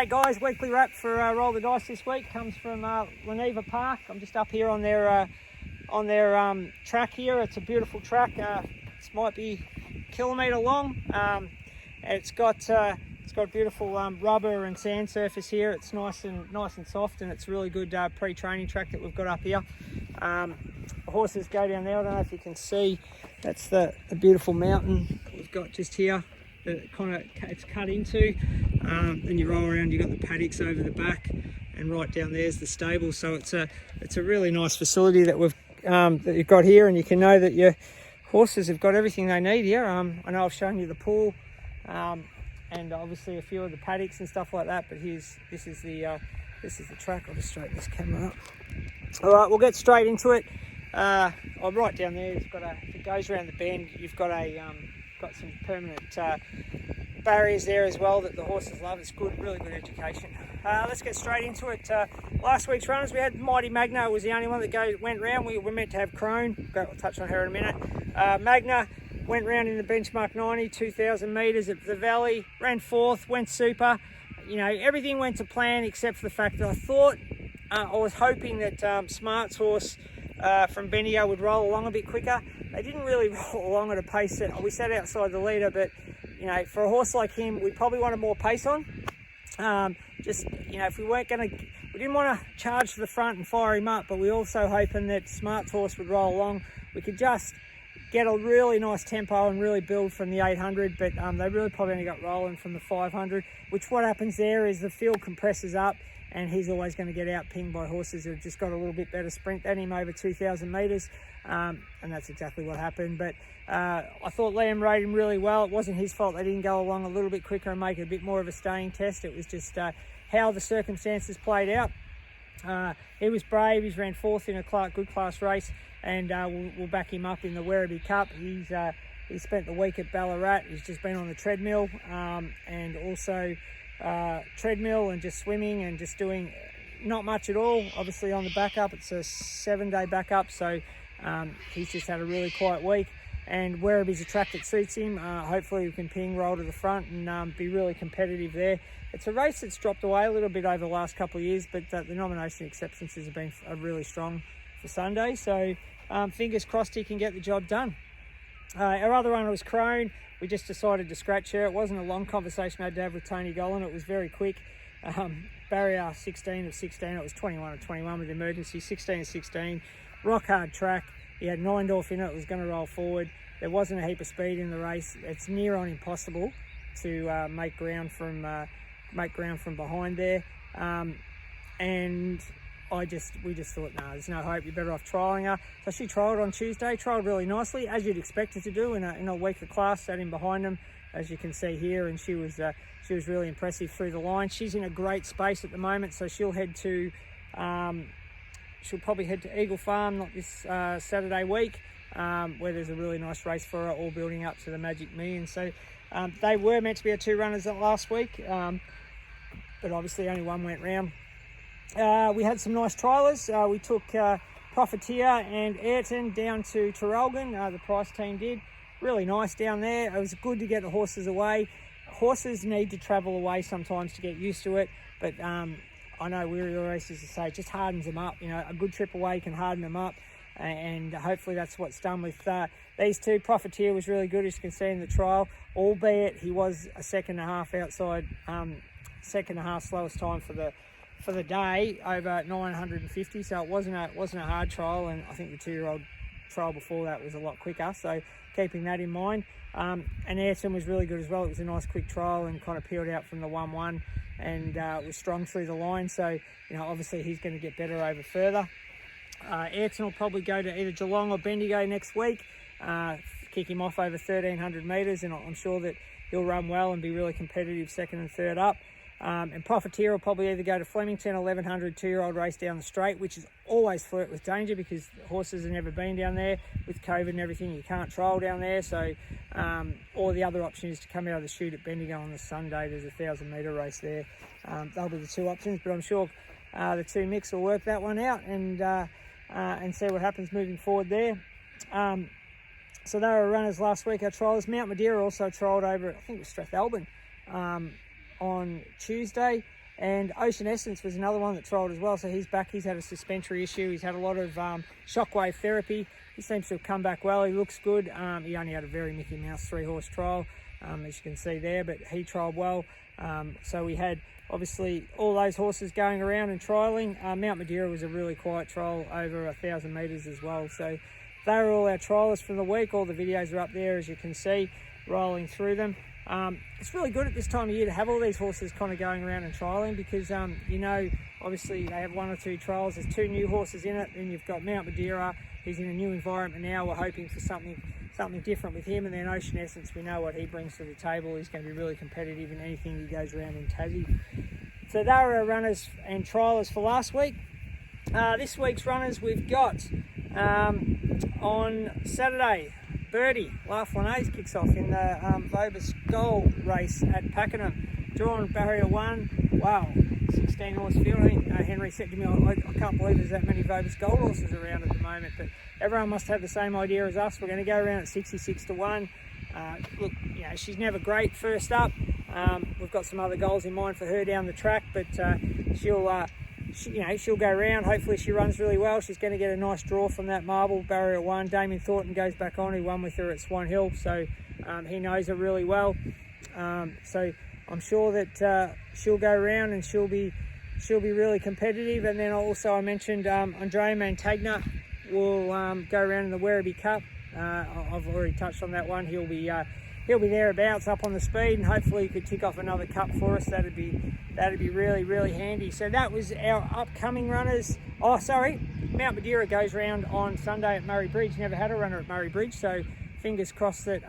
G'day guys, weekly wrap for Roll the Dice this week comes from Leneva Park. I'm just up here on their track here. It's a beautiful track. It might be a kilometre long. It's got beautiful rubber and sand surface here. It's nice and soft, and it's a really good pre-training track that we've got up here. The horses go down there. I don't know if you can see. That's the beautiful mountain we've got just here. It's cut into, and you roll around. You've got the paddocks over the back, and right down there's the stable. So it's a really nice facility that you've got here, and you can know that your horses have got everything they need here. I know I've shown you the pool, and obviously a few of the paddocks and stuff like that. But this is the track. I'll just straighten this camera up. All right, we'll get straight into it. Right down there, if it goes around the bend, you've got some permanent barriers there as well that the horses love. It's good, really good education. Let's get straight into it. Last week's runners, we had Mighty Magna was the only one that went round. We were meant to have Crone. We'll touch on her in a minute. Magna went round in the benchmark 90, 2,000 metres at the Valley, ran fourth, went super. You know, everything went to plan except for the fact that I was hoping that Smart's horse from Bendigo would roll along a bit quicker. They didn't really roll along at a pace that we sat outside the leader, but you know, for a horse like him, we probably wanted more pace on. If we didn't want to charge to the front and fire him up, but we also hoping that Smart's horse would roll along. We could just get a really nice tempo and really build from the 800, but they really probably only got rolling from the 500, which what happens there is the field compresses up, and he's always going to get out pinged by horses who have just got a little bit better sprint than him over 2,000 metres, and that's exactly what happened. But I thought Liam rode him really well. It wasn't his fault they didn't go along a little bit quicker and make it a bit more of a staying test. It was just how the circumstances played out. He was brave. He's ran fourth in a good class race, and we'll back him up in the Werribee Cup. He spent the week at Ballarat. He's just been on the treadmill, and also treadmill and just swimming and just doing not much at all. Obviously on the backup, it's a 7-day backup, so he's just had a really quiet week, and Werribee's a track that suits him. Hopefully we can roll to the front and be really competitive there. It's a race that's dropped away a little bit over the last couple of years, but the nomination acceptances have been really strong for Sunday, so fingers crossed he can get the job done. Our other runner was Crone. We just decided to scratch her. It wasn't a long conversation I had to have with Tony Gollan. It was very quick. Barrier 16 of 16. It was 21 of 21 with emergency. 16 of 16. Rock hard track. He had Neindorf in it. It was going to roll forward. There wasn't a heap of speed in the race. It's near on impossible to make ground from behind there. And we just thought, no, there's no hope. You're better off trialling her. So she trialled on Tuesday, trialled really nicely, as you'd expect her to do in a week of class. Sat in behind them, as you can see here, and she was really impressive through the line. She's in a great space at the moment, so she'll probably head to Eagle Farm, not this Saturday week, where there's a really nice race for her, all building up to the Magic Million. So they were meant to be our two runners last week, but obviously only one went round. We had some nice triallers. We took Profiteer and Ayrton down to Traralgon. The Price team did. Really nice down there. It was good to get the horses away. Horses need to travel away sometimes to get used to it, but I know Weary Races to say it just hardens them up. You know, a good trip away can harden them up, and hopefully that's what's done with these two. Profiteer was really good, as you can see in the trial, albeit he was a second and a half outside, second and a half slowest time for the day over 950, so it wasn't a hard trial, and I think the 2-year-old trial before that was a lot quicker, so keeping that in mind. And Ayrton was really good as well. It was a nice quick trial and kind of peeled out from the 1-1 and was strong through the line, so you know, obviously he's going to get better over further. Ayrton will probably go to either Geelong or Bendigo next week, kick him off over 1,300 metres, and I'm sure that he'll run well and be really competitive second and third up. And Profiteer will probably either go to Flemington, 1,100 2-year-old race down the straight, which is always flirt with danger because horses have never been down there with COVID and everything. You can't trial down there, so or the other option is to come out of the chute at Bendigo on the Sunday. There's a 1,000-metre race there. They'll be the two options, but I'm sure the two mix will work that one out and see what happens moving forward there. So they were runners last week, our triallers. Mount Madeira also trialled over, I think it was Strathalbyn, on Tuesday. And Ocean Essence was another one that trialled as well. So he's back. He's had a suspensory issue. He's had a lot of shockwave therapy. He seems to have come back well. He looks good. He only had a very Mickey Mouse 3-horse trial, as you can see there, but he trialled well. So we had obviously all those horses going around and trialling. Mount Madeira was a really quiet trial, over 1,000 metres as well. So they were all our trialists from the week. All the videos are up there, as you can see, rolling through them. It's really good at this time of year to have all these horses kind of going around and trialling, because you know, obviously they have 1 or 2 trials. There's 2 new horses in it. Then you've got Mount Madeira, who's in a new environment now. We're hoping for something different with him. And then Ocean Essence, we know what he brings to the table. He's going to be really competitive in anything he goes around in Tassie. So they were our runners and trialers for last week. This week's runners we've got on Saturday, Birdie Laflanes kicks off in the Vobis Gold race at Pakenham. Drawn barrier 1. Wow, 16 horse field. I think Henry said to me, I can't believe there's that many Vobis Gold horses around at the moment, but everyone must have the same idea as us. We're going to go around at 66 to 1. Look, you know, she's never great first up. We've got some other goals in mind for her down the track, but she'll go around. Hopefully she runs really well. She's going to get a nice draw from that marble, barrier 1. Damien Thornton goes back on, who won with her at Swan Hill, so he knows her really well. So I'm sure that she'll go around and she'll be really competitive. And then also I mentioned Andrea Montagna will go around in the Werribee Cup. I've already touched on that one. He'll be thereabouts up on the speed, and hopefully he could tick off another cup for us. That'd be really, really handy. So that was our upcoming runners. Oh, sorry, Mount Madeira goes round on Sunday at Murray Bridge. Never had a runner at Murray Bridge, so fingers crossed that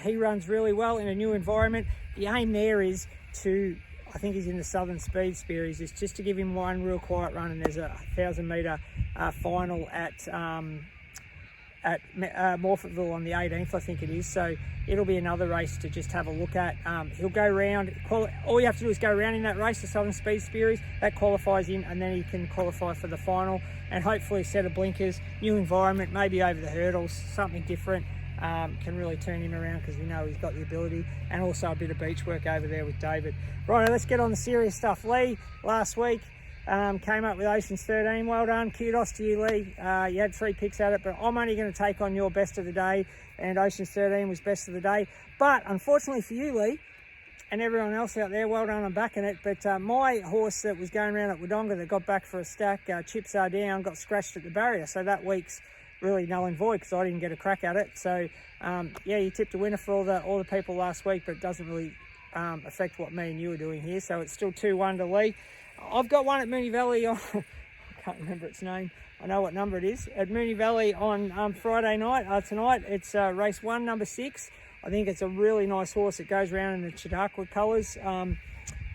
he runs really well in a new environment. The aim there is to, I think he's in the Southern Speed Series, is just to give him one real quiet run, and there's a 1,000 metre final at Morphettville on the 18th, I think it is. So it'll be another race to just have a look at. He'll go round. All you have to do is go around in that race, the Southern Speed Series. That qualifies him, and then he can qualify for the final. And hopefully a set of blinkers, new environment, maybe over the hurdles, something different. Can really turn him around, because we know he's got the ability, and also a bit of beach work over there with David. Right, let's get on the serious stuff. Lee, last week, came up with Oceans 13. Well done. Kudos to you, Lee. You had 3 picks at it, but I'm only going to take on your best of the day, and Oceans 13 was best of the day. But unfortunately for you, Lee, and everyone else out there, well done on backing it. But my horse that was going around at Wodonga that got back for a stack, Chips Are Down, got scratched at the barrier. So that week's really null and void, because I didn't get a crack at it. So yeah, you tipped a winner for all the people last week, but it doesn't really affect what me and you are doing here. So it's still 2-1 to Lee. I've got one at Moonee Valley on, I can't remember its name. I know what number it is. At Moonee Valley on Friday night, tonight. It's race 1, number 6. I think it's a really nice horse. It goes around in the Chautauqua colours. I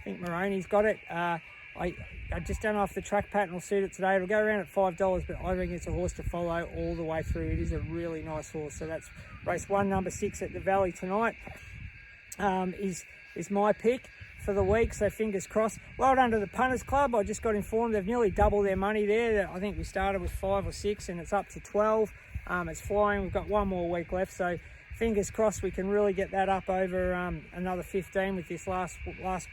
think Maroney's got it. I just don't know if the track pattern will suit it today. It'll go around at $5, but I reckon it's a horse to follow all the way through. It is a really nice horse. So that's race 1, number 6 at the Valley tonight. Is my pick for the week, so fingers crossed. Well done to the Punters Club. I just got informed they've nearly doubled their money there. I think we started with 5 or 6 and it's up to 12. It's flying. We've got 1 more week left, so fingers crossed we can really get that up over another 15 with this last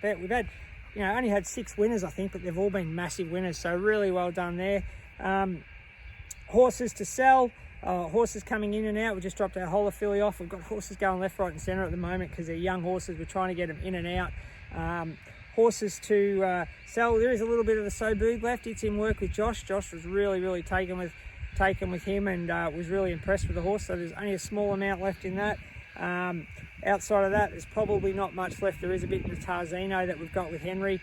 bet. We've had, only had 6 winners, I think, but they've all been massive winners, so really well done there. Horses to sell. Horses coming in and out. We just dropped our Holler filly off. We've got horses going left, right and centre at the moment because they're young horses. We're trying to get them in and out. Horses to sell. There is a little bit of the Sobug left. It's in work with Josh. Josh was really taken with him and was really impressed with the horse. So there's only a small amount left in that. Outside of that, there's probably not much left. There is a bit in the Tarzino that we've got with Henry.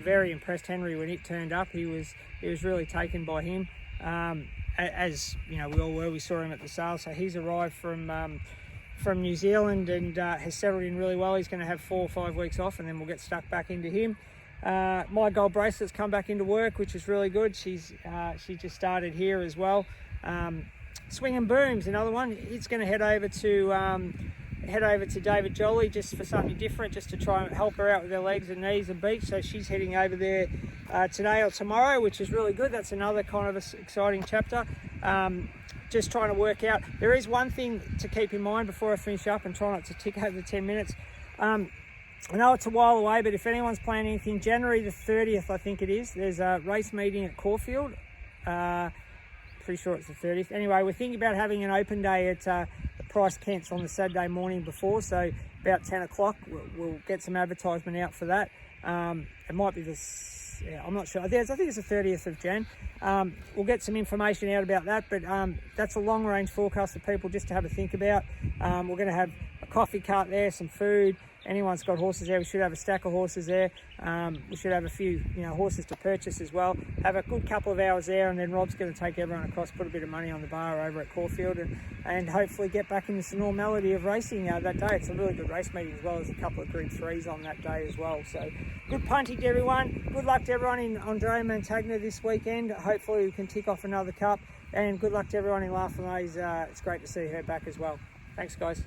Very impressed Henry when it turned up. He was really taken by him. As we all were, we saw him at the sale. So he's arrived from New Zealand and has settled in really well. He's going to have 4 or 5 weeks off, and then we'll get stuck back into him. My Gold Bracelet's come back into work, which is really good. She just started here as well. Swing and Boom's another one. It's going to head over to David Jolly just for something different, just to try and help her out with her legs and knees and beach. So she's heading over there today or tomorrow, which is really good. That's another kind of exciting chapter. Just trying to work out. There is one thing to keep in mind before I finish up and try not to tick over 10 minutes. I know it's a while away, but if anyone's planning anything, January the 30th, I think it is, there's a race meeting at Caulfield. Pretty sure it's the 30th. Anyway, we're thinking about having an open day at the Price Kents on the Saturday morning before, so about 10 o'clock. We'll get some advertisement out for that. It might be this, yeah, I'm not sure. I think it's the 30th of Jan. We'll get some information out about that, but that's a long range forecast for people just to have a think about. We're going to have a coffee cart there, some food. Anyone's got horses there, we should have a stack of horses there. We should have a few, horses to purchase as well. Have a good couple of hours there, and then Rob's going to take everyone across, put a bit of money on the bar over at Caulfield, and hopefully get back into some normality of racing that day. It's a really good race meeting as well. There's a couple of Group 3s on that day as well. So good punting to everyone. Good luck to everyone in Andrea Montagna this weekend. Hopefully we can tick off another cup, and good luck to everyone in La Falaise. It's great to see her back as well. Thanks, guys.